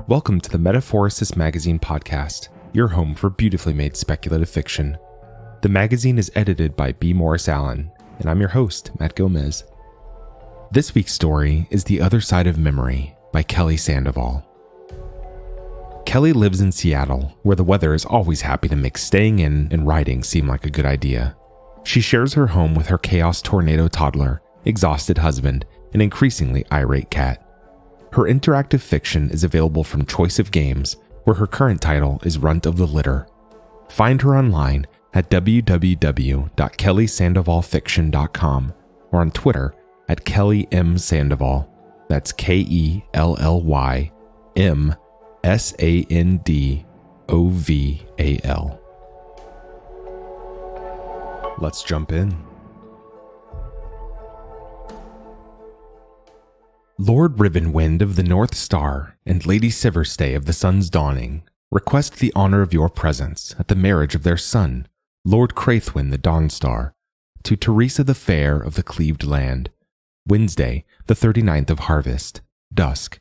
Welcome to the Metaphorosis magazine podcast, your home for beautifully made speculative fiction. The magazine is edited by B. Morris Allen, and I'm your host, Matt Gomez. This week's story is The Other Side of Memory by Kelly Sandoval. Kelly lives in Seattle, where the weather is always happy to make staying in and writing seem like a good idea. She shares her home with her chaos tornado toddler, exhausted husband, and increasingly irate cat. Her interactive fiction is available from Choice of Games, where her current title is Runt of the Litter. Find her online at www.kellysandovalfiction.com or on Twitter at Kelly M. Sandoval. That's KELLYMSANDOVAL. Let's jump in. Lord Ribbonwind of the North Star and Lady Siverstay of the Sun's Dawning request the honor of your presence at the marriage of their son, Lord Craithwin the Dawnstar, to Teresa the Fair of the Cleaved Land, Wednesday, the 39th of harvest, dusk.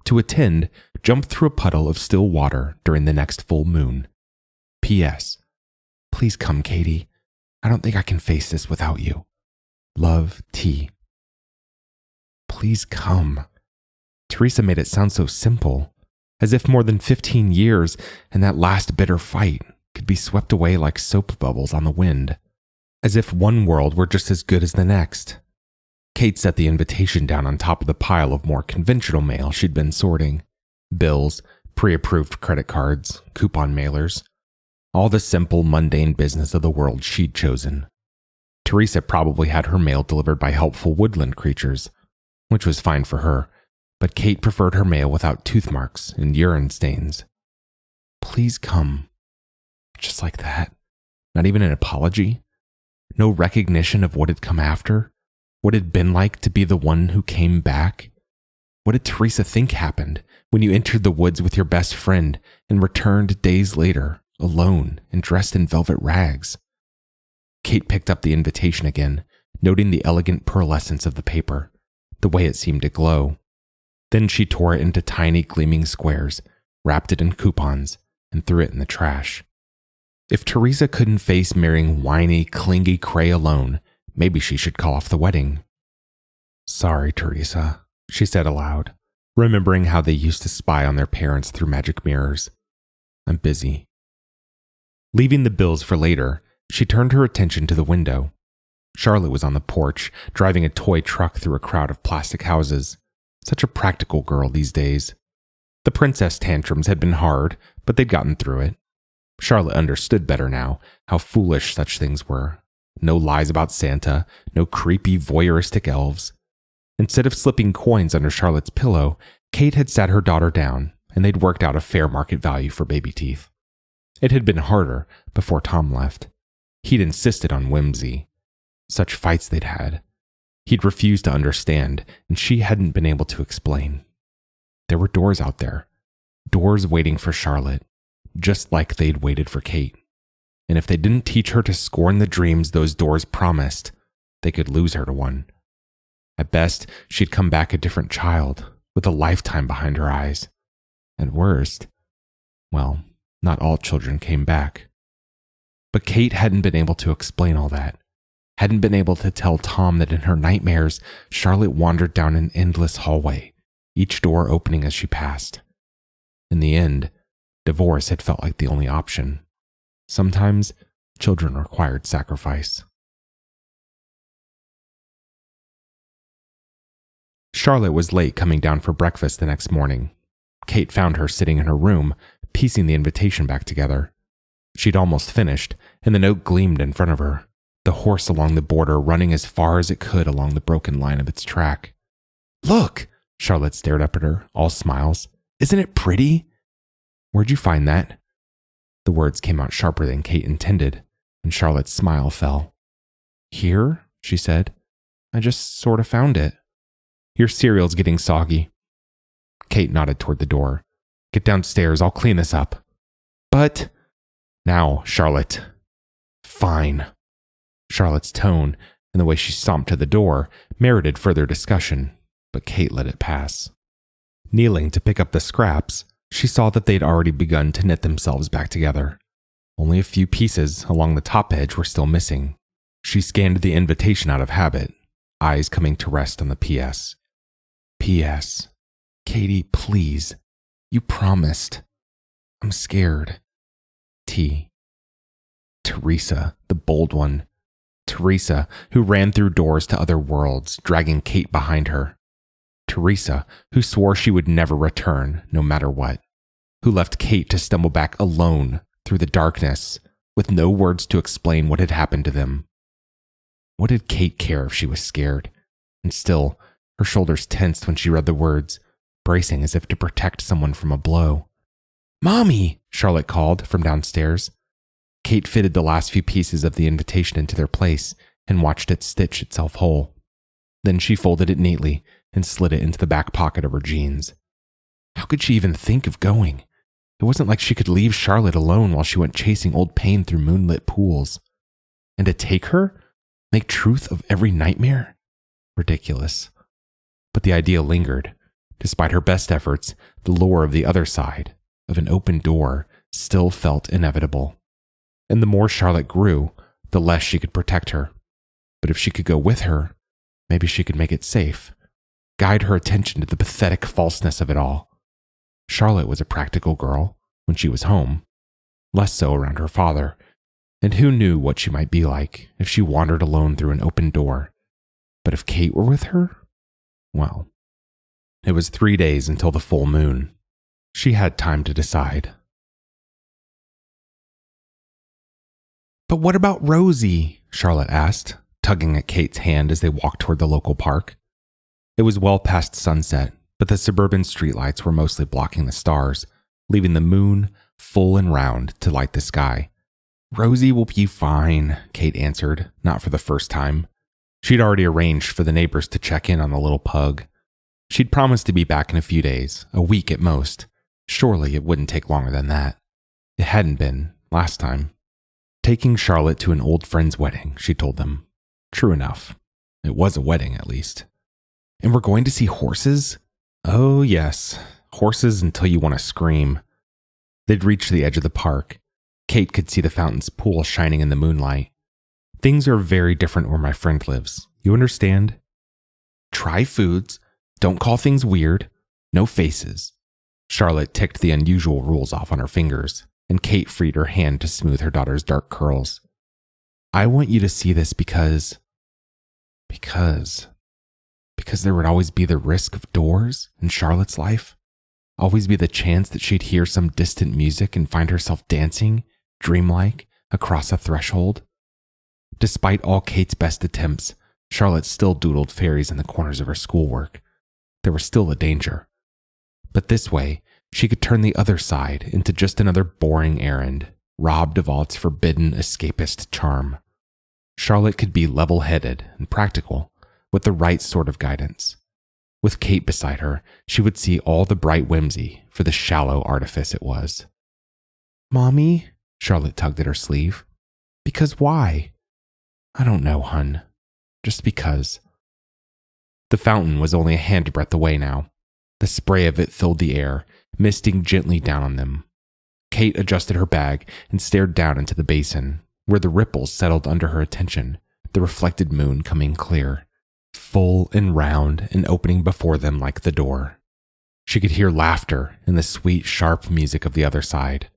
To attend, jump through a puddle of still water during the next full moon. P.S. Please come, Katie. I don't think I can face this without you. Love, T. Please come. Teresa made it sound so simple, as if more than 15 years and that last bitter fight could be swept away like soap bubbles on the wind, as if one world were just as good as the next. Kate set the invitation down on top of the pile of more conventional mail she'd been sorting. Bills, pre-approved credit cards, coupon mailers, all the simple, mundane business of the world she'd chosen. Teresa probably had her mail delivered by helpful woodland creatures, which was fine for her, but Kate preferred her mail without tooth marks and urine stains. Please come. Just like that. Not even an apology. No recognition of what had come after. What it had been like to be the one who came back. What did Teresa think happened when you entered the woods with your best friend and returned days later, alone and dressed in velvet rags? Kate picked up the invitation again, noting the elegant pearlescence of the paper, the way it seemed to glow. Then she tore it into tiny gleaming squares, wrapped it in coupons, and threw it in the trash. If Teresa couldn't face marrying whiny, clingy Cray alone, maybe she should call off the wedding. Sorry, Teresa, she said aloud, remembering how they used to spy on their parents through magic mirrors. I'm busy. Leaving the bills for later, she turned her attention to the window. Charlotte was on the porch, driving a toy truck through a crowd of plastic houses. Such a practical girl these days. The princess tantrums had been hard, but they'd gotten through it. Charlotte understood better now how foolish such things were. No lies about Santa, no creepy voyeuristic elves. Instead of slipping coins under Charlotte's pillow, Kate had sat her daughter down, and they'd worked out a fair market value for baby teeth. It had been harder before Tom left. He'd insisted on whimsy. Such fights they'd had. He'd refused to understand, and she hadn't been able to explain. There were doors out there. Doors waiting for Charlotte, just like they'd waited for Kate. And if they didn't teach her to scorn the dreams those doors promised, they could lose her to one. At best, she'd come back a different child, with a lifetime behind her eyes. At worst, well, not all children came back. But Kate hadn't been able to explain all that. Hadn't been able to tell Tom that in her nightmares, Charlotte wandered down an endless hallway, each door opening as she passed. In the end, divorce had felt like the only option. Sometimes, children required sacrifice. Charlotte was late coming down for breakfast the next morning. Kate found her sitting in her room, piecing the invitation back together. She'd almost finished, and the note gleamed in front of her. The horse along the border running as far as it could along the broken line of its track. Look! Charlotte stared up at her, all smiles. Isn't it pretty? Where'd you find that? The words came out sharper than Kate intended, and Charlotte's smile fell. Here? She said. I just sort of found it. Your cereal's getting soggy. Kate nodded toward the door. Get downstairs, I'll clean this up. But... Now, Charlotte. Fine. Charlotte's tone and the way she stomped to the door merited further discussion, but Kate let it pass. Kneeling to pick up the scraps, she saw that they'd already begun to knit themselves back together. Only a few pieces along the top edge were still missing. She scanned the invitation out of habit, eyes coming to rest on the PS. P.S. Katie, please. You promised. I'm scared. T. Teresa, the bold one. Teresa, who ran through doors to other worlds, dragging Kate behind her. Teresa, who swore she would never return, no matter what. Who left Kate to stumble back alone through the darkness, with no words to explain what had happened to them. What did Kate care if she was scared? And still, her shoulders tensed when she read the words, bracing as if to protect someone from a blow. "Mommy!" Charlotte called from downstairs. Kate fitted the last few pieces of the invitation into their place and watched it stitch itself whole. Then she folded it neatly and slid it into the back pocket of her jeans. How could she even think of going? It wasn't like she could leave Charlotte alone while she went chasing old pain through moonlit pools. And to take her? Make truth of every nightmare? Ridiculous. But the idea lingered. Despite her best efforts, the lure of the other side, of an open door, still felt inevitable. And the more Charlotte grew, the less she could protect her. But if she could go with her, maybe she could make it safe, guide her attention to the pathetic falseness of it all. Charlotte was a practical girl when she was home, less so around her father, and who knew what she might be like if she wandered alone through an open door. But if Kate were with her, well, it was 3 days until the full moon. She had time to decide. "But what about Rosie?" Charlotte asked, tugging at Kate's hand as they walked toward the local park. It was well past sunset, but the suburban streetlights were mostly blocking the stars, leaving the moon full and round to light the sky. "Rosie will be fine," Kate answered, not for the first time. She'd already arranged for the neighbors to check in on the little pug. She'd promised to be back in a few days, a week at most. Surely it wouldn't take longer than that. It hadn't been, last time. Taking Charlotte to an old friend's wedding, she told them. True enough. It was a wedding, at least. "And we're going to see horses?" "Oh, yes. Horses until you want to scream." They'd reached the edge of the park. Kate could see the fountain's pool shining in the moonlight. "Things are very different where my friend lives. You understand? Try foods. Don't call things weird. No faces." Charlotte ticked the unusual rules off on her fingers, and Kate freed her hand to smooth her daughter's dark curls. "I want you to see this because there would always be the risk of doors in Charlotte's life. Always be the chance that she'd hear some distant music and find herself dancing, dreamlike, across a threshold. Despite all Kate's best attempts, Charlotte still doodled fairies in the corners of her schoolwork. There was still a danger. But this way, she could turn the other side into just another boring errand, robbed of all its forbidden escapist charm. Charlotte could be level-headed and practical, with the right sort of guidance. With Kate beside her, she would see all the bright whimsy for the shallow artifice it was. "Mommy?" Charlotte tugged at her sleeve. "Because why?" "I don't know, hun. Just because." The fountain was only a handbreadth away now. The spray of it filled the air, misting gently down on them. Kate adjusted her bag and stared down into the basin, where the ripples settled under her attention, the reflected moon coming clear, full and round and opening before them like the door. She could hear laughter and the sweet, sharp music of the other side.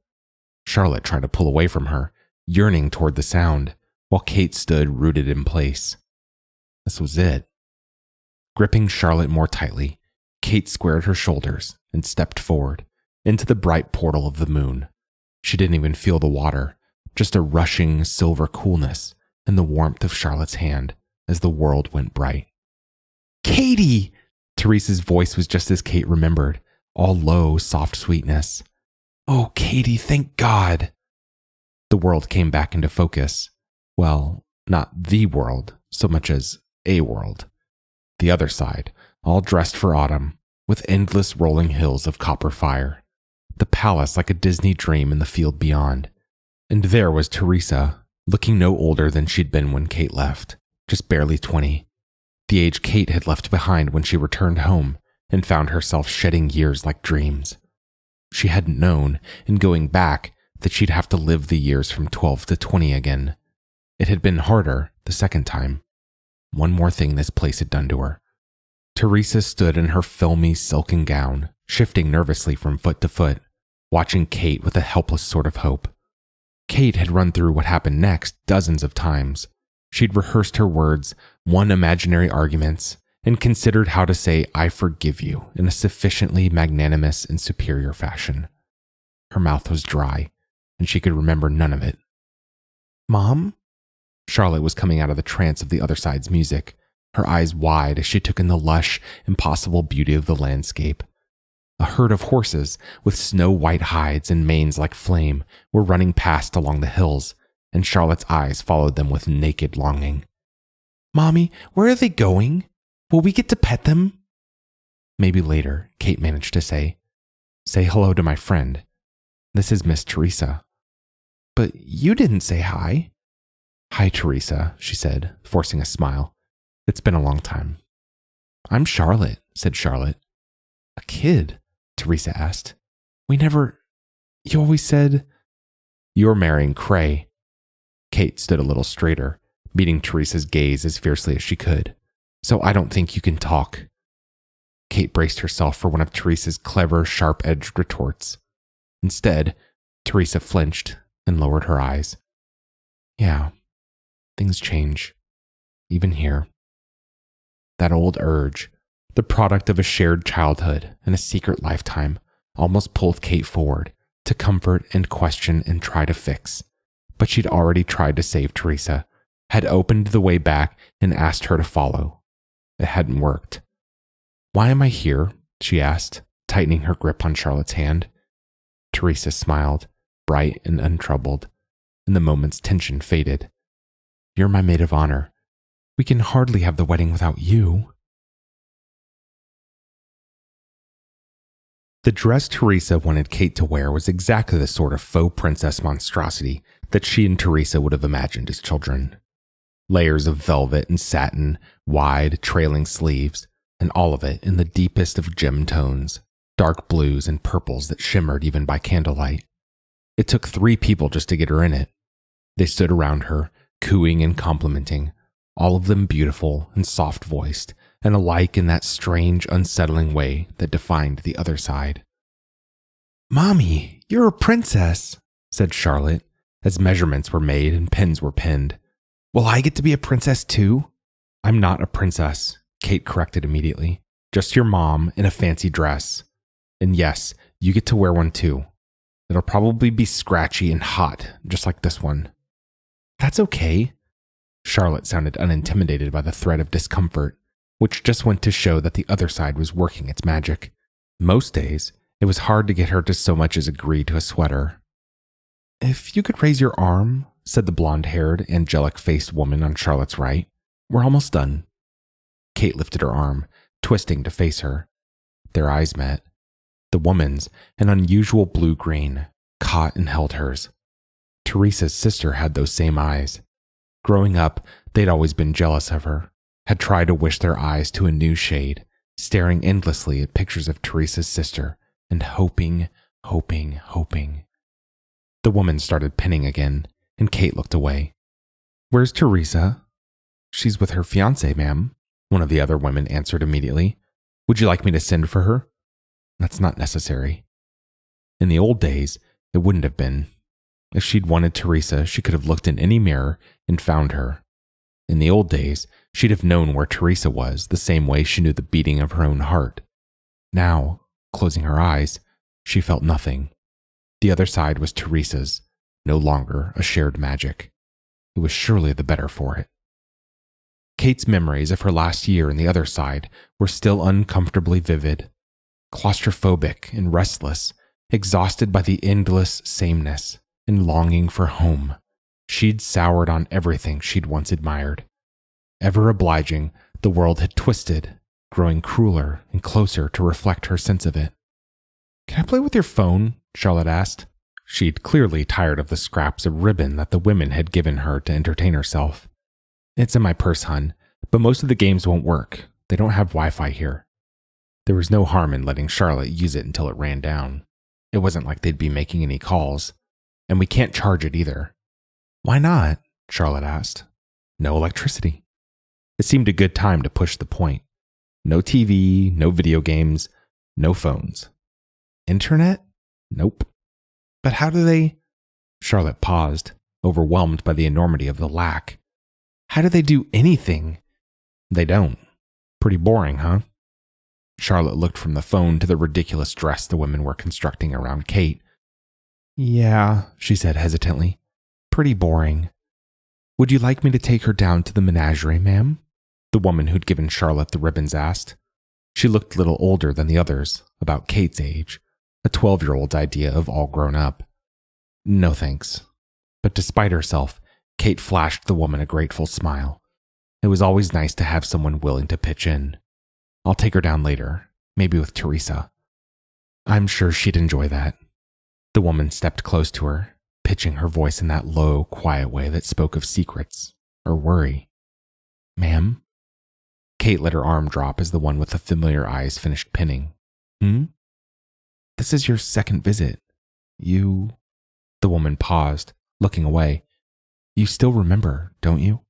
Charlotte tried to pull away from her, yearning toward the sound, while Kate stood rooted in place. This was it. Gripping Charlotte more tightly, Kate squared her shoulders and stepped forward, into the bright portal of the moon. She didn't even feel the water, just a rushing silver coolness and the warmth of Charlotte's hand as the world went bright. "Katie!" Teresa's voice was just as Kate remembered, all low, soft sweetness. "Oh, Katie, thank God!" The world came back into focus. Well, not the world, so much as a world. The other side, all dressed for autumn, with endless rolling hills of copper fire. The palace like a Disney dream in the field beyond. And there was Teresa, looking no older than she'd been when Kate left, just barely 20. The age Kate had left behind when she returned home, and found herself shedding years like dreams. She hadn't known, in going back, that she'd have to live the years from 12 to 20 again. It had been harder the second time. One more thing this place had done to her. Teresa stood in her filmy silken gown, shifting nervously from foot to foot, watching Kate with a helpless sort of hope. Kate had run through what happened next dozens of times. She'd rehearsed her words, won imaginary arguments, and considered how to say "I forgive you" in a sufficiently magnanimous and superior fashion. Her mouth was dry, and she could remember none of it. "Mom?" Charlotte was coming out of the trance of the Otherside's music, her eyes wide as she took in the lush, impossible beauty of the landscape. A herd of horses, with snow-white hides and manes like flame, were running past along the hills, and Charlotte's eyes followed them with naked longing. "Mommy, where are they going? Will we get to pet them?" "Maybe later," Kate managed to say. "Say hello to my friend. This is Miss Teresa." "But you didn't say hi." "Hi, Teresa," she said, forcing a smile. "It's been a long time." "I'm Charlotte," said Charlotte. "A kid?" Teresa asked. You always said..." "You're marrying Cray." Kate stood a little straighter, meeting Teresa's gaze as fiercely as she could. "So I don't think you can talk." Kate braced herself for one of Teresa's clever, sharp-edged retorts. Instead, Teresa flinched and lowered her eyes. "Yeah, things change, even here." That old urge, the product of a shared childhood and a secret lifetime, almost pulled Kate forward to comfort and question and try to fix. But she'd already tried to save Teresa, had opened the way back and asked her to follow. It hadn't worked. "Why am I here?" she asked, tightening her grip on Charlotte's hand. Teresa smiled, bright and untroubled, and the moment's tension faded. "You're my maid of honor. We can hardly have the wedding without you." The dress Teresa wanted Kate to wear was exactly the sort of faux princess monstrosity that she and Teresa would have imagined as children. Layers of velvet and satin, wide, trailing sleeves, and all of it in the deepest of gem tones, dark blues and purples that shimmered even by candlelight. It took 3 people just to get her in it. They stood around her, cooing and complimenting, all of them beautiful and soft-voiced, and alike in that strange, unsettling way that defined the other side. "Mommy, you're a princess," said Charlotte, as measurements were made and pins were pinned. "Will I get to be a princess too?" "I'm not a princess," Kate corrected immediately. "Just your mom in a fancy dress. And yes, you get to wear one too. It'll probably be scratchy and hot, just like this one." "That's okay." Charlotte sounded unintimidated by the threat of discomfort, which just went to show that the other side was working its magic. Most days, it was hard to get her to so much as agree to a sweater. "If you could raise your arm," said the blonde-haired, angelic-faced woman on Charlotte's right. "We're almost done." Kate lifted her arm, twisting to face her. Their eyes met. The woman's, an unusual blue-green, caught and held hers. Teresa's sister had those same eyes. Growing up, they'd always been jealous of her, had tried to wish their eyes to a new shade, staring endlessly at pictures of Teresa's sister, and hoping. The woman started pinning again, and Kate looked away. "Where's Teresa?" "She's with her fiancé, ma'am," one of the other women answered immediately. "Would you like me to send for her?" "That's not necessary." In the old days, it wouldn't have been. If she'd wanted Teresa, she could have looked in any mirror and found her. In the old days, she'd have known where Teresa was the same way she knew the beating of her own heart. Now, closing her eyes, she felt nothing. The other side was Teresa's, no longer a shared magic. It was surely the better for it. Kate's memories of her last year in the other side were still uncomfortably vivid. Claustrophobic and restless, exhausted by the endless sameness, and longing for home, she'd soured on everything she'd once admired. Ever obliging, the world had twisted, growing crueler and closer to reflect her sense of it. "Can I play with your phone?" Charlotte asked. She'd clearly tired of the scraps of ribbon that the women had given her to entertain herself. "It's in my purse, hun, but most of the games won't work. They don't have Wi-Fi here." There was no harm in letting Charlotte use it until it ran down. It wasn't like they'd be making any calls. And we can't charge it either. Why not? Charlotte asked. No electricity. It seemed a good time to push the point. No TV, no video games, no phones. Internet? Nope. But how do they... Charlotte paused, overwhelmed by the enormity of the lack. How do they do anything? They don't. Pretty boring, huh? Charlotte looked from the phone to the ridiculous dress the women were constructing around Kate. Yeah, she said hesitantly. Pretty boring. Would you like me to take her down to the menagerie, ma'am? The woman who'd given Charlotte the ribbons asked. She looked a little older than the others, about Kate's age, a 12-year-old's idea of all grown up. No thanks. But despite herself, Kate flashed the woman a grateful smile. It was always nice to have someone willing to pitch in. I'll take her down later, maybe with Teresa. I'm sure she'd enjoy that. The woman stepped close to her, pitching her voice in that low, quiet way that spoke of secrets or worry. Ma'am? Kate let her arm drop as the one with the familiar eyes finished pinning. This is your second visit. You... The woman paused, looking away. You still remember, don't you?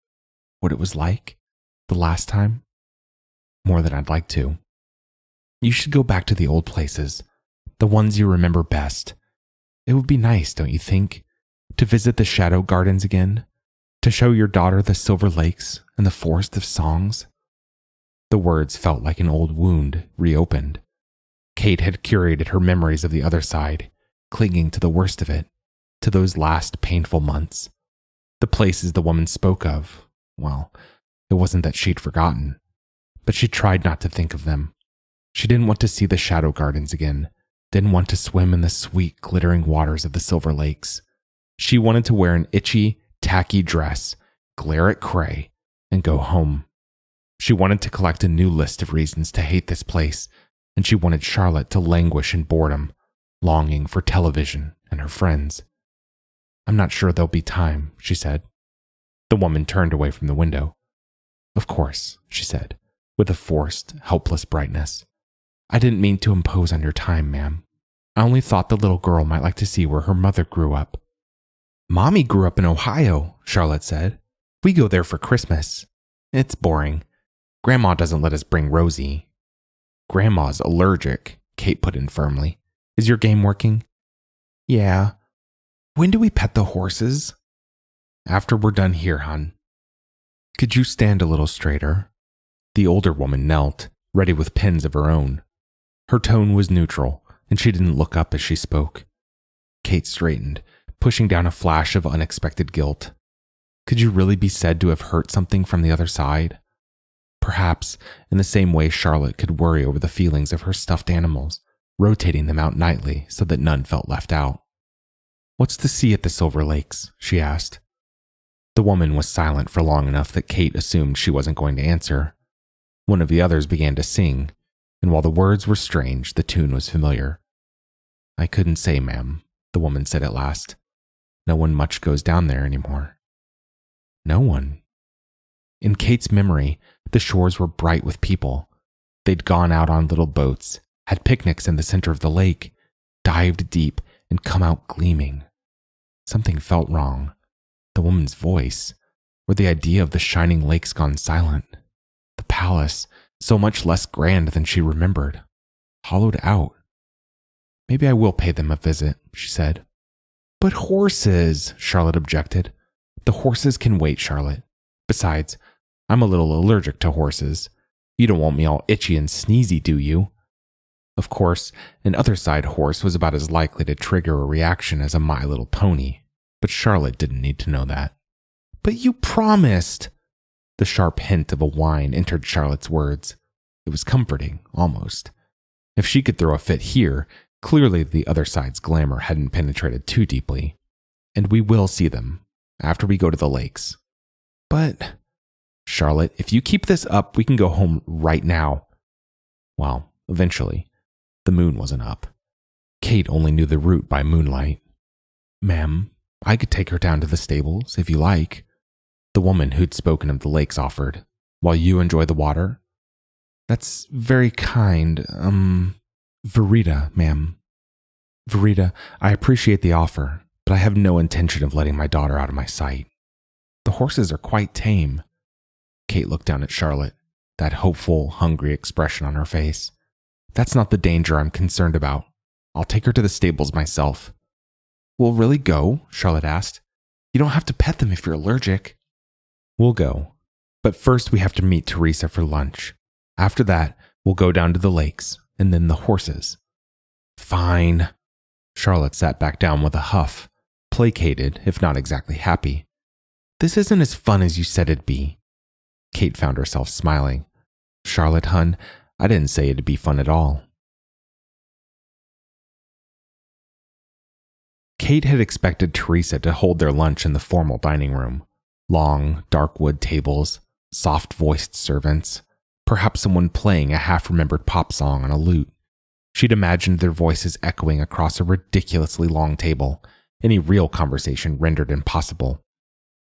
What it was like? The last time? More than I'd like to. You should go back to the old places, the ones you remember best. It would be nice, don't you think, to visit the Shadow Gardens again, to show your daughter the Silver Lakes and the Forest of Songs? The words felt like an old wound reopened. Kate had curated her memories of the other side, clinging to the worst of it, to those last painful months. The places the woman spoke of, well, it wasn't that she'd forgotten, but she tried not to think of them. She didn't want to see the Shadow Gardens again, didn't want to swim in the sweet, glittering waters of the Silver Lakes. She wanted to wear an itchy, tacky dress, glare at Cray, and go home. She wanted to collect a new list of reasons to hate this place, and she wanted Charlotte to languish in boredom, longing for television and her friends. I'm not sure there'll be time, she said. The woman turned away from the window. Of course, she said, with a forced, helpless brightness. I didn't mean to impose on your time, ma'am. I only thought the little girl might like to see where her mother grew up. Mommy grew up in Ohio, Charlotte said. We go there for Christmas. It's boring. Grandma doesn't let us bring Rosie. Grandma's allergic, Kate put in firmly. Is your game working? Yeah. When do we pet the horses? After we're done here, hon. Could you stand a little straighter? The older woman knelt, ready with pins of her own. Her tone was neutral, and she didn't look up as she spoke. Kate straightened, pushing down a flash of unexpected guilt. Could you really be said to have hurt something from the other side? Perhaps in the same way Charlotte could worry over the feelings of her stuffed animals, rotating them out nightly so that none felt left out. What's to see at the Silver Lakes? She asked. The woman was silent for long enough that Kate assumed she wasn't going to answer. One of the others began to sing, and while the words were strange, the tune was familiar. I couldn't say, ma'am, the woman said at last. No one much goes down there anymore. No one. In Kate's memory, the shores were bright with people. They'd gone out on little boats, had picnics in the center of the lake, dived deep, and come out gleaming. Something felt wrong. The woman's voice, or the idea of the shining lakes gone silent. The palace, so much less grand than she remembered, hollowed out. Maybe I will pay them a visit, she said. But horses, Charlotte objected. The horses can wait, Charlotte. Besides, I'm a little allergic to horses. You don't want me all itchy and sneezy, do you? Of course, an Otherside horse was about as likely to trigger a reaction as a My Little Pony, but Charlotte didn't need to know that. But you promised! The sharp hint of a whine entered Charlotte's words. It was comforting, almost. If she could throw a fit here, clearly the other side's glamour hadn't penetrated too deeply. And we will see them, after we go to the lakes. But, Charlotte, if you keep this up, we can go home right now. Well, eventually. The moon wasn't up. Kate only knew the route by moonlight. Ma'am, I could take her down to the stables, if you like. The woman who'd spoken of the lakes offered, while you enjoy the water. That's very kind. Verita, ma'am. Verita, I appreciate the offer, but I have no intention of letting my daughter out of my sight. The horses are quite tame. Kate looked down at Charlotte, that hopeful, hungry expression on her face. That's not the danger I'm concerned about. I'll take her to the stables myself. We'll really go? Charlotte asked. You don't have to pet them if you're allergic. We'll go. But first we have to meet Teresa for lunch. After that, we'll go down to the lakes, and then the horses. Fine. Charlotte sat back down with a huff, placated, if not exactly happy. This isn't as fun as you said it'd be. Kate found herself smiling. Charlotte, hun, I didn't say it'd be fun at all. Kate had expected Teresa to hold their lunch in the formal dining room. Long, dark wood tables, soft-voiced servants, perhaps someone playing a half-remembered pop song on a lute. She'd imagined their voices echoing across a ridiculously long table, any real conversation rendered impossible.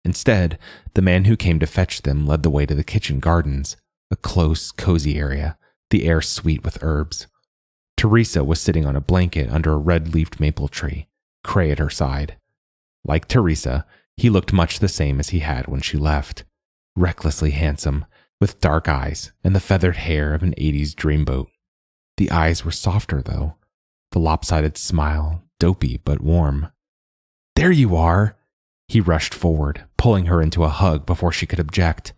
Instead, the man who came to fetch them led the way to the kitchen gardens, a close, cozy area, the air sweet with herbs. Teresa was sitting on a blanket under a red-leafed maple tree, Cray at her side. Like Teresa, he looked much the same as he had when she left, recklessly handsome, with dark eyes and the feathered hair of an 80s dreamboat. The eyes were softer, though, the lopsided smile dopey but warm. There you are! He rushed forward, pulling her into a hug before she could object.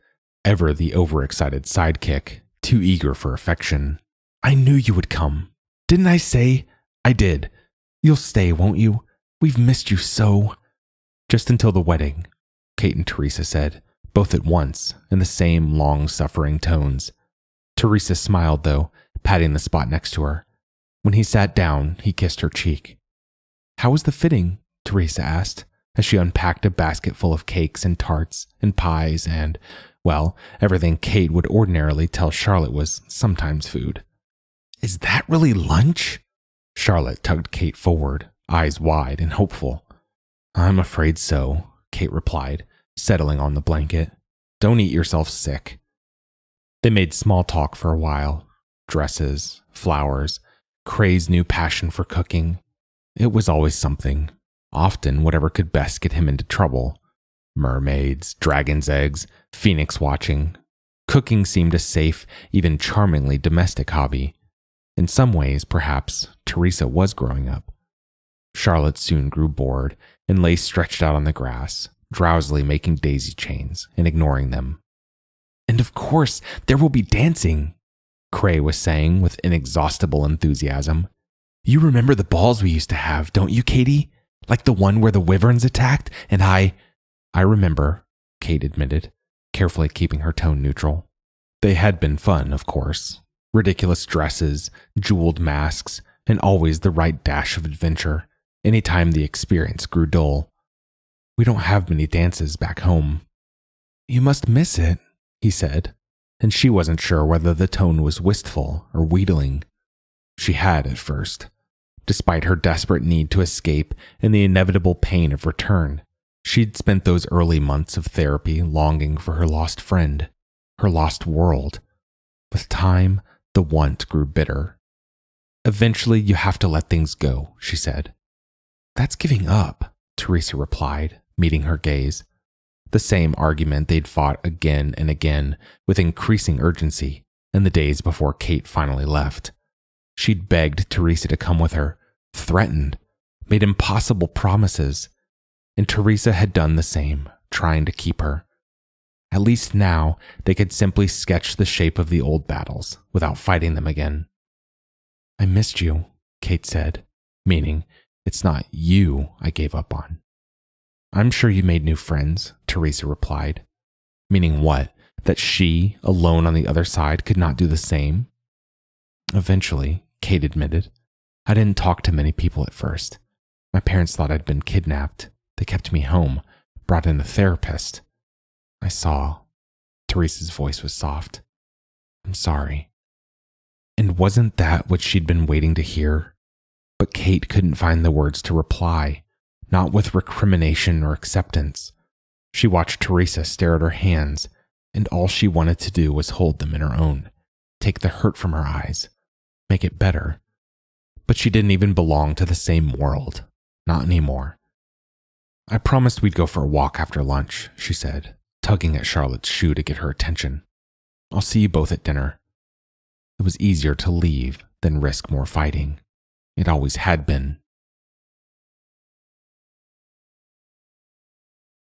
Ever the overexcited sidekick, too eager for affection. I knew you would come. Didn't I say? I did. You'll stay, won't you? We've missed you so. Just until the wedding, Kate and Teresa said, both at once, in the same long-suffering tones. Teresa smiled, though, patting the spot next to her. When he sat down, he kissed her cheek. How was the fitting? Teresa asked, as she unpacked a basket full of cakes and tarts and pies and, well, everything Kate would ordinarily tell Charlotte was sometimes food. Is that really lunch? Charlotte tugged Kate forward, eyes wide and hopeful. I'm afraid so, Kate replied, settling on the blanket. Don't eat yourself sick. They made small talk for a while. Dresses, flowers, Cray's new passion for cooking. It was always something. Often whatever could best get him into trouble. Mermaids, dragon's eggs, phoenix watching. Cooking seemed a safe, even charmingly domestic hobby. In some ways, perhaps, Teresa was growing up. Charlotte soon grew bored and lay stretched out on the grass, drowsily making daisy chains and ignoring them. And of course, there will be dancing, Cray was saying with inexhaustible enthusiasm. You remember the balls we used to have, don't you, Katie? Like the one where the wyverns attacked, and I remember, Kate admitted, carefully keeping her tone neutral. They had been fun, of course. Ridiculous dresses, jeweled masks, and always the right dash of adventure, any time the experience grew dull. We don't have many dances back home. You must miss it, he said, and she wasn't sure whether the tone was wistful or wheedling. She had at first. Despite her desperate need to escape and the inevitable pain of return, she'd spent those early months of therapy longing for her lost friend, her lost world. With time, the want grew bitter. Eventually, you have to let things go, she said. That's giving up, Teresa replied, meeting her gaze. The same argument they'd fought again and again with increasing urgency in the days before Kate finally left. She'd begged Teresa to come with her, threatened, made impossible promises, and Teresa had done the same, trying to keep her. At least now they could simply sketch the shape of the old battles without fighting them again. I missed you, Kate said, meaning it's not you I gave up on. I'm sure you made new friends, Teresa replied. Meaning what? That she, alone on the other side, could not do the same? Eventually, Kate admitted. I didn't talk to many people at first. My parents thought I'd been kidnapped. They kept me home, brought in a therapist. I saw. Teresa's voice was soft. I'm sorry. And wasn't that what she'd been waiting to hear? But Kate couldn't find the words to reply, not with recrimination or acceptance. She watched Teresa stare at her hands, and all she wanted to do was hold them in her own, take the hurt from her eyes, make it better. But she didn't even belong to the same world. Not anymore. I promised we'd go for a walk after lunch, she said, tugging at Charlotte's shoe to get her attention. I'll see you both at dinner. It was easier to leave than risk more fighting. It always had been.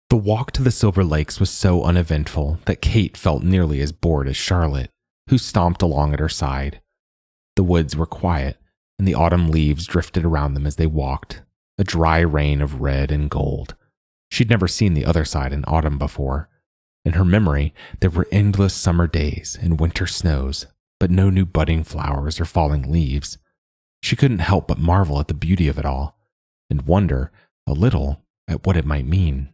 The walk to the Silver Lakes was so uneventful that Kate felt nearly as bored as Charlotte, who stomped along at her side. The woods were quiet, and the autumn leaves drifted around them as they walked, a dry rain of red and gold. She'd never seen the Otherside in autumn before. In her memory, there were endless summer days and winter snows, but no new budding flowers or falling leaves. She couldn't help but marvel at the beauty of it all, and wonder, a little, at what it might mean.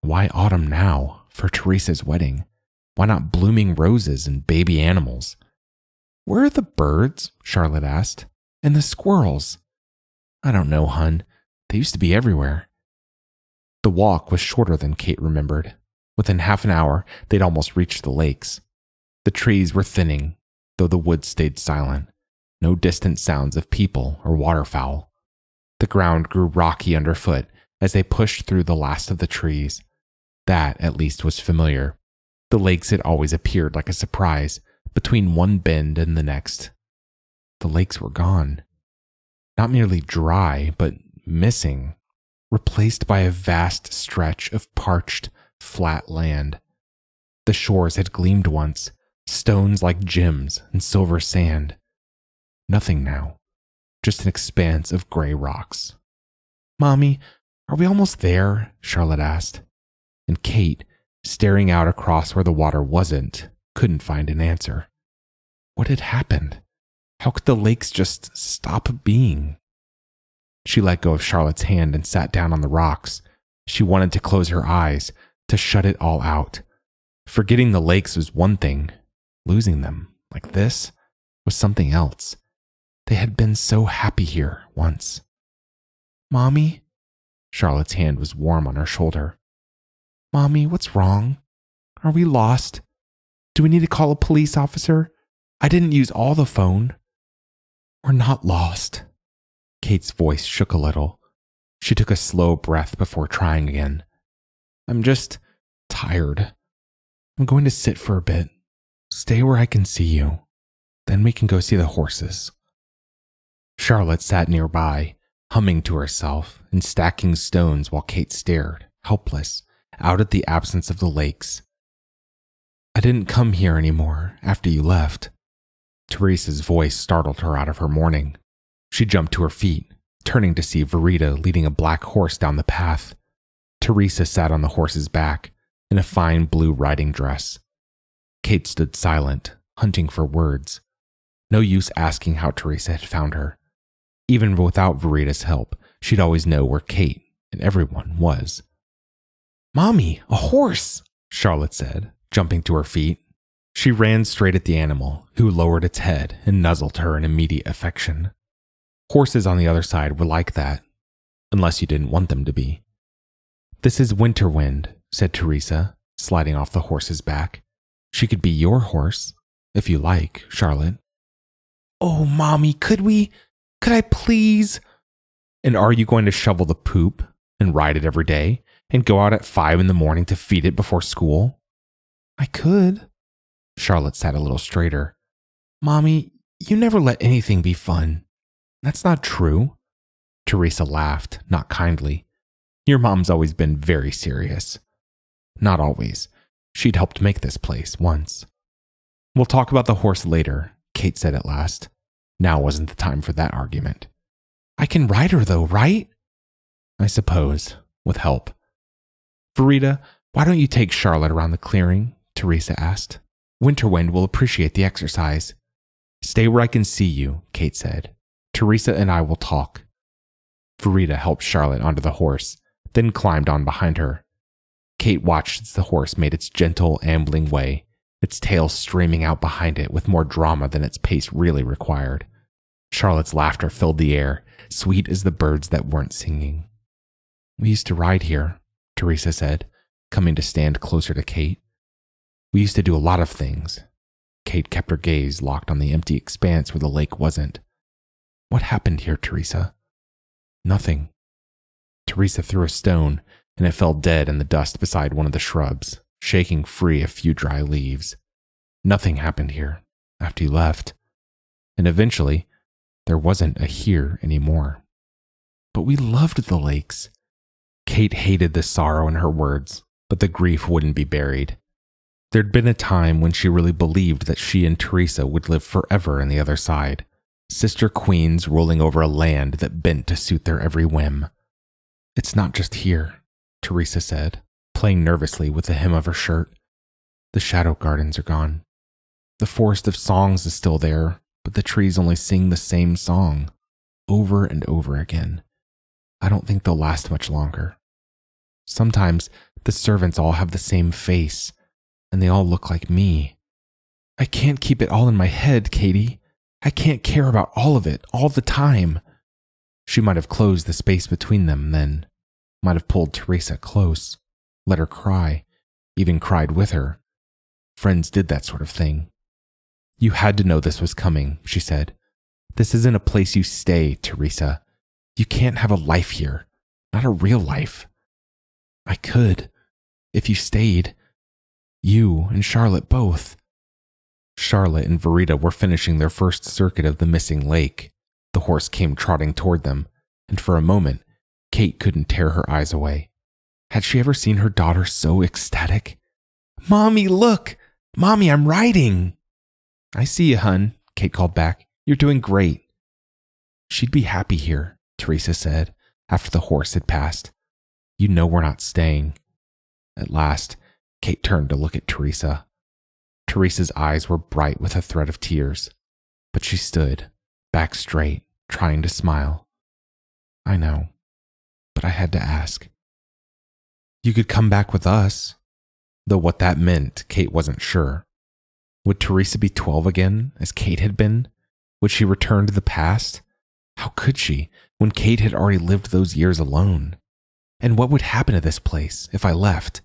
Why autumn now, for Teresa's wedding? Why not blooming roses and baby animals? Where are the birds? Charlotte asked. And the squirrels? I don't know, hun. They used to be everywhere. The walk was shorter than Kate remembered. Within half an hour, they'd almost reached the lakes. The trees were thinning, though the woods stayed silent. No distant sounds of people or waterfowl. The ground grew rocky underfoot as they pushed through the last of the trees. That, at least, was familiar. The lakes had always appeared like a surprise, between one bend and the next. The lakes were gone. Not merely dry, but missing, replaced by a vast stretch of parched, flat land. The shores had gleamed once, stones like gems and silver sand. Nothing now, just an expanse of gray rocks. Mommy, are we almost there? Charlotte asked. And Kate, staring out across where the water wasn't, couldn't find an answer. What had happened? How could the lakes just stop being? She let go of Charlotte's hand and sat down on the rocks. She wanted to close her eyes, to shut it all out. Forgetting the lakes was one thing. Losing them, like this, was something else. They had been so happy here once. Mommy? Charlotte's hand was warm on her shoulder. Mommy, what's wrong? Are we lost? Do we need to call a police officer? I didn't use all the phone. We're not lost. Kate's voice shook a little. She took a slow breath before trying again. I'm just tired. I'm going to sit for a bit. Stay where I can see you. Then we can go see the horses. Charlotte sat nearby, humming to herself and stacking stones while Kate stared, helpless, out at the absence of the lakes. I didn't come here anymore after you left. Teresa's voice startled her out of her mourning. She jumped to her feet, turning to see Verita leading a black horse down the path. Teresa sat on the horse's back, in a fine blue riding dress. Kate stood silent, hunting for words. No use asking how Teresa had found her. Even without Verita's help, she'd always know where Kate and everyone was. Mommy, a horse! Charlotte said, jumping to her feet. She ran straight at the animal, who lowered its head and nuzzled her in immediate affection. Horses on the other side were like that, unless you didn't want them to be. This is Winterwind, said Teresa, sliding off the horse's back. She could be your horse, if you like, Charlotte. Oh, Mommy, could I please? And are you going to shovel the poop and ride it every day and go out at 5 a.m. to feed it before school? I could. Charlotte sat a little straighter. Mommy, you never let anything be fun. That's not true. Teresa laughed, not kindly. Your mom's always been very serious. Not always. She'd helped make this place once. We'll talk about the horse later, Kate said at last. Now wasn't the time for that argument. I can ride her though, right? I suppose, with help. Verita, why don't you take Charlotte around the clearing? Teresa asked. Winterwind will appreciate the exercise. Stay where I can see you, Kate said. Teresa and I will talk. Verita helped Charlotte onto the horse, then climbed on behind her. Kate watched as the horse made its gentle, ambling way, its tail streaming out behind it with more drama than its pace really required. Charlotte's laughter filled the air, sweet as the birds that weren't singing. We used to ride here, Teresa said, coming to stand closer to Kate. We used to do a lot of things. Kate kept her gaze locked on the empty expanse where the lake wasn't. What happened here, Teresa? Nothing. Teresa threw a stone, and it fell dead in the dust beside one of the shrubs, shaking free a few dry leaves. Nothing happened here after you left. And eventually, there wasn't a here anymore. But we loved the lakes. Kate hated the sorrow in her words, but the grief wouldn't be buried. There'd been a time when she really believed that she and Teresa would live forever on the other side, sister queens ruling over a land that bent to suit their every whim. It's not just here, Teresa said, playing nervously with the hem of her shirt. The shadow gardens are gone. The forest of songs is still there, but the trees only sing the same song, over and over again. I don't think they'll last much longer. Sometimes the servants all have the same face, and they all look like me. I can't keep it all in my head, Katie. I can't care about all of it, all the time. She might have closed the space between them then, might have pulled Teresa close, let her cry, even cried with her. Friends did that sort of thing. You had to know this was coming, she said. This isn't a place you stay, Teresa. You can't have a life here, not a real life. I could, if you stayed. You and Charlotte both. Charlotte and Verita were finishing their first circuit of the missing lake. The horse came trotting toward them, and for a moment, Kate couldn't tear her eyes away. Had she ever seen her daughter so ecstatic? Mommy, look! Mommy, I'm riding! I see you, hun, Kate called back. You're doing great. She'd be happy here, Teresa said, after the horse had passed. You know we're not staying. At last, Kate turned to look at Teresa. Teresa's eyes were bright with a thread of tears, but she stood, back straight, trying to smile. I know, but I had to ask. You could come back with us, though what that meant, Kate wasn't sure. Would Teresa be 12 again, as Kate had been? Would she return to the past? How could she, when Kate had already lived those years alone? And what would happen to this place if I left?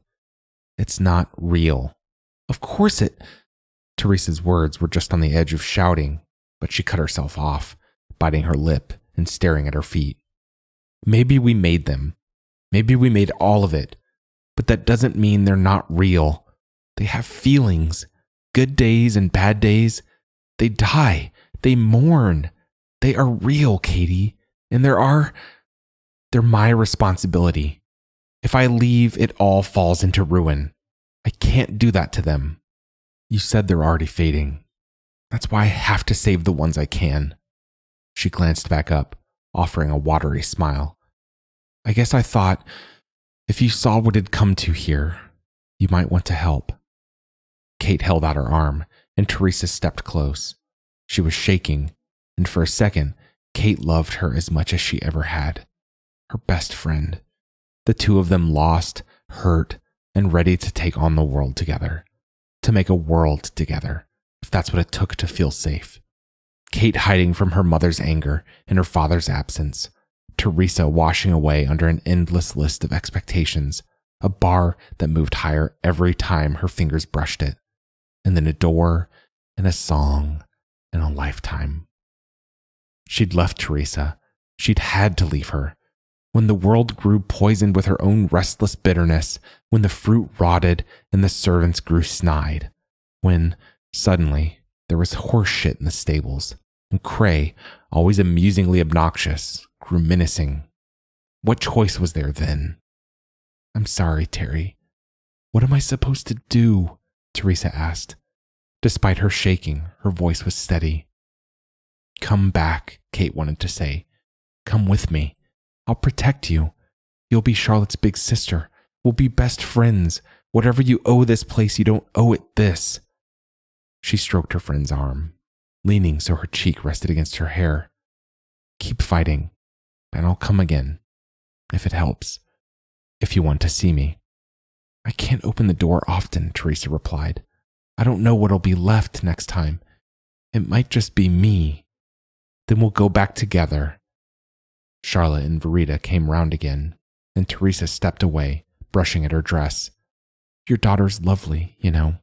It's not real. Of course it... Teresa's words were just on the edge of shouting, but she cut herself off, biting her lip and staring at her feet. Maybe we made them. Maybe we made all of it. But that doesn't mean they're not real. They have feelings. Good days and bad days. They die. They mourn. They are real, Katie. And they're my responsibility. If I leave, it all falls into ruin. I can't do that to them. You said they're already fading. That's why I have to save the ones I can. She glanced back up, offering a watery smile. I guess I thought, if you saw what had come to here, you might want to help. Kate held out her arm, and Teresa stepped close. She was shaking, and for a second, Kate loved her as much as she ever had. Her best friend. The two of them lost, hurt, and ready to take on the world together. To make a world together, if that's what it took to feel safe. Kate hiding from her mother's anger and her father's absence. Teresa washing away under an endless list of expectations, a bar that moved higher every time her fingers brushed it. And then a door, and a song, and a lifetime. She'd left Teresa. She'd had to leave her. When the world grew poisoned with her own restless bitterness, when the fruit rotted and the servants grew snide, when, suddenly, there was horse shit in the stables, and Cray, always amusingly obnoxious, grew menacing. What choice was there then? I'm sorry, Terry. What am I supposed to do? Teresa asked. Despite her shaking, her voice was steady. Come back, Kate wanted to say. Come with me. I'll protect you. You'll be Charlotte's big sister. We'll be best friends. Whatever you owe this place, you don't owe it this. She stroked her friend's arm, leaning so her cheek rested against her hair. Keep fighting, and I'll come again, if it helps, if you want to see me. I can't open the door often, Teresa replied. I don't know what'll be left next time. It might just be me. Then we'll go back together. Charlotte and Verita came round again, and Teresa stepped away, brushing at her dress. Your daughter's lovely, you know.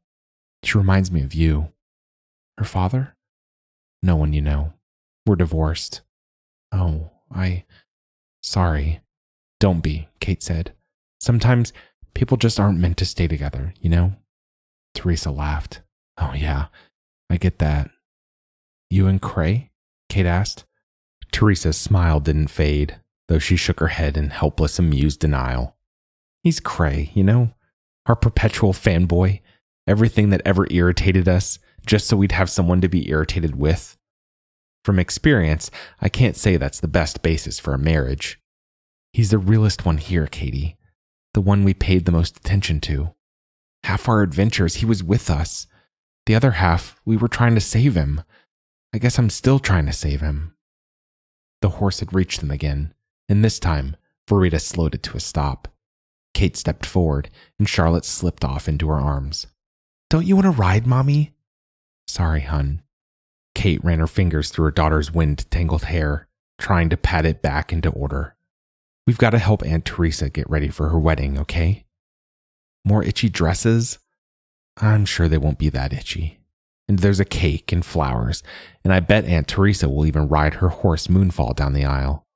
She reminds me of you. Her father? No one you know. We're divorced. Oh, sorry. Don't be, Kate said. Sometimes people just aren't meant to stay together, you know? Teresa laughed. Oh yeah, I get that. You and Cray? Kate asked. Teresa's smile didn't fade, though she shook her head in helpless, amused denial. He's Cray, you know? Our perpetual fanboy. Everything that ever irritated us, just so we'd have someone to be irritated with. From experience, I can't say that's the best basis for a marriage. He's the realest one here, Katie. The one we paid the most attention to. Half our adventures, he was with us. The other half, we were trying to save him. I guess I'm still trying to save him. The horse had reached them again, and this time, Verita slowed it to a stop. Kate stepped forward, and Charlotte slipped off into her arms. Don't you want to ride, Mommy? Sorry, hun. Kate ran her fingers through her daughter's wind-tangled hair, trying to pat it back into order. We've got to help Aunt Teresa get ready for her wedding, okay? More itchy dresses? I'm sure they won't be that itchy. And there's a cake and flowers, and I bet Aunt Teresa will even ride her horse Moonfall down the aisle.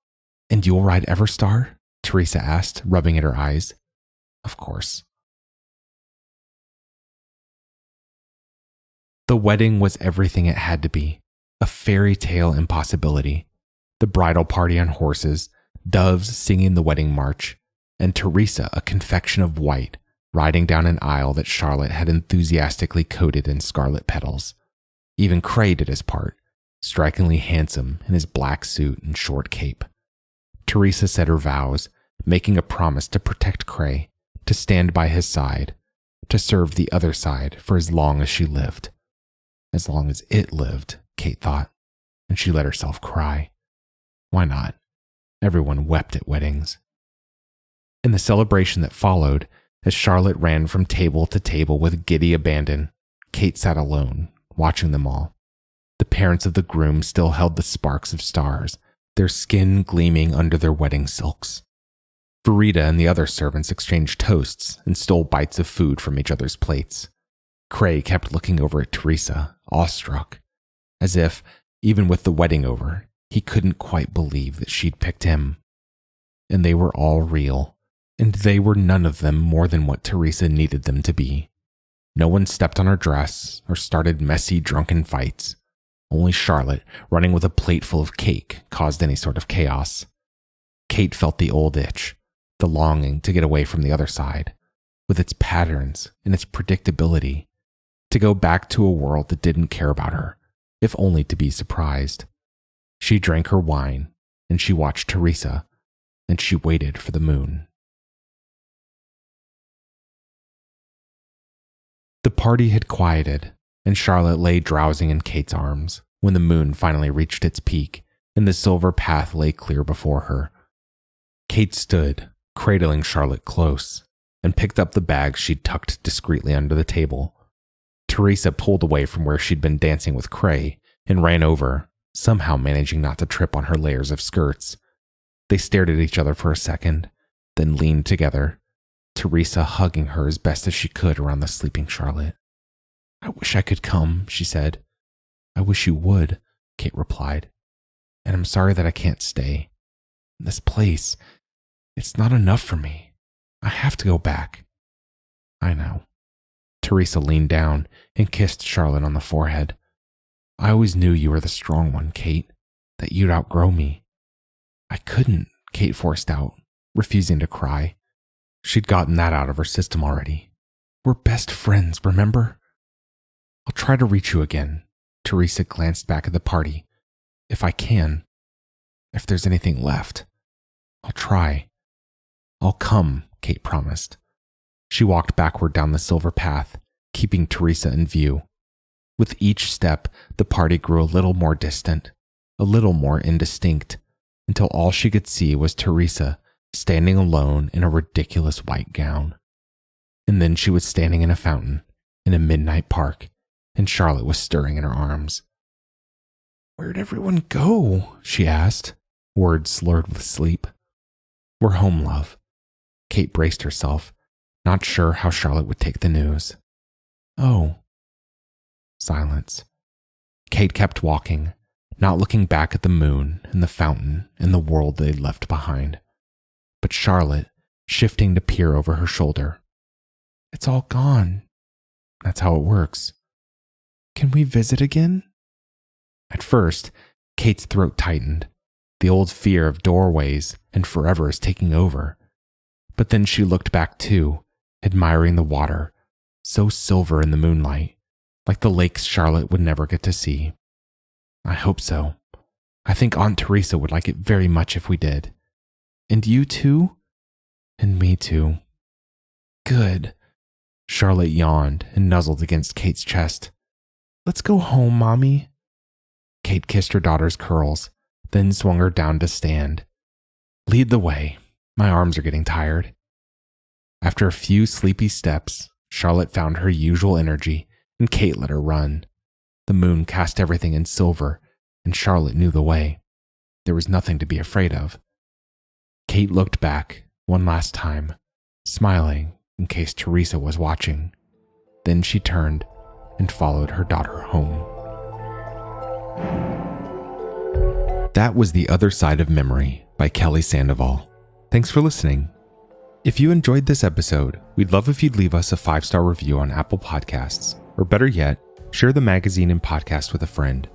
And you'll ride Everstar? Teresa asked, rubbing at her eyes. Of course. The wedding was everything it had to be, a fairy tale impossibility. The bridal party on horses, doves singing the wedding march, and Teresa a confection of white, riding down an aisle that Charlotte had enthusiastically coated in scarlet petals. Even Cray did his part, strikingly handsome in his black suit and short cape. Teresa said her vows, making a promise to protect Cray, to stand by his side, to serve the other side for as long as she lived. As long as it lived, Kate thought, and she let herself cry. Why not? Everyone wept at weddings. In the celebration that followed, as Charlotte ran from table to table with giddy abandon, Kate sat alone, watching them all. The parents of the groom still held the sparks of stars, their skin gleaming under their wedding silks. Verita and the other servants exchanged toasts and stole bites of food from each other's plates. Cray kept looking over at Teresa, awestruck, as if, even with the wedding over, he couldn't quite believe that she'd picked him. And they were all real, and they were none of them more than what Teresa needed them to be. No one stepped on her dress or started messy, drunken fights. Only Charlotte, running with a plate full of cake, caused any sort of chaos. Kate felt the old itch, the longing to get away from the other side, with its patterns and its predictability, to go back to a world that didn't care about her, if only to be surprised. She drank her wine, and she watched Teresa, and she waited for the moon. The party had quieted, and Charlotte lay drowsing in Kate's arms when the moon finally reached its peak and the silver path lay clear before her. Kate stood, cradling Charlotte close, and picked up the bag she'd tucked discreetly under the table. Teresa pulled away from where she'd been dancing with Cray and ran over, somehow managing not to trip on her layers of skirts. They stared at each other for a second, then leaned together, Teresa hugging her as best as she could around the sleeping Charlotte. I wish I could come, she said. I wish you would, Kate replied. And I'm sorry that I can't stay. This place, it's not enough for me. I have to go back. I know. Teresa leaned down and kissed Charlotte on the forehead. I always knew you were the strong one, Kate, that you'd outgrow me. I couldn't, Kate forced out, refusing to cry. She'd gotten that out of her system already. We're best friends, remember? I'll try to reach you again. Teresa glanced back at the party. If I can. If there's anything left. I'll try. I'll come, Kate promised. She walked backward down the silver path, keeping Teresa in view. With each step, the party grew a little more distant, a little more indistinct, until all she could see was Teresa standing alone in a ridiculous white gown. And then she was standing in a fountain, in a midnight park, and Charlotte was stirring in her arms. Where'd everyone go? She asked, words slurred with sleep. We're home, love. Kate braced herself, not sure how Charlotte would take the news. Oh. Silence. Kate kept walking, not looking back at the moon and the fountain and the world they'd left behind. But Charlotte, shifting to peer over her shoulder. It's all gone. That's how it works. Can we visit again? At first, Kate's throat tightened. The old fear of doorways and forever is taking over. But then she looked back too, admiring the water, so silver in the moonlight, like the lakes Charlotte would never get to see. I hope so. I think Aunt Teresa would like it very much if we did. And you too? And me too. Good. Charlotte yawned and nuzzled against Kate's chest. Let's go home, Mommy. Kate kissed her daughter's curls, then swung her down to stand. Lead the way. My arms are getting tired. After a few sleepy steps, Charlotte found her usual energy, and Kate let her run. The moon cast everything in silver, and Charlotte knew the way. There was nothing to be afraid of. Kate looked back one last time, smiling in case Teresa was watching. Then she turned and followed her daughter home. That was The Other Side of Memory by Kelly Sandoval. Thanks for listening. If you enjoyed this episode, we'd love if you'd leave us a 5-star review on Apple Podcasts, or better yet, share the magazine and podcast with a friend.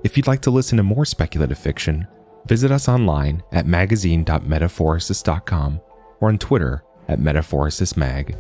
If you'd like to listen to more speculative fiction, visit us online at magazine.metaphorosis.com or on Twitter at metaphorosismag.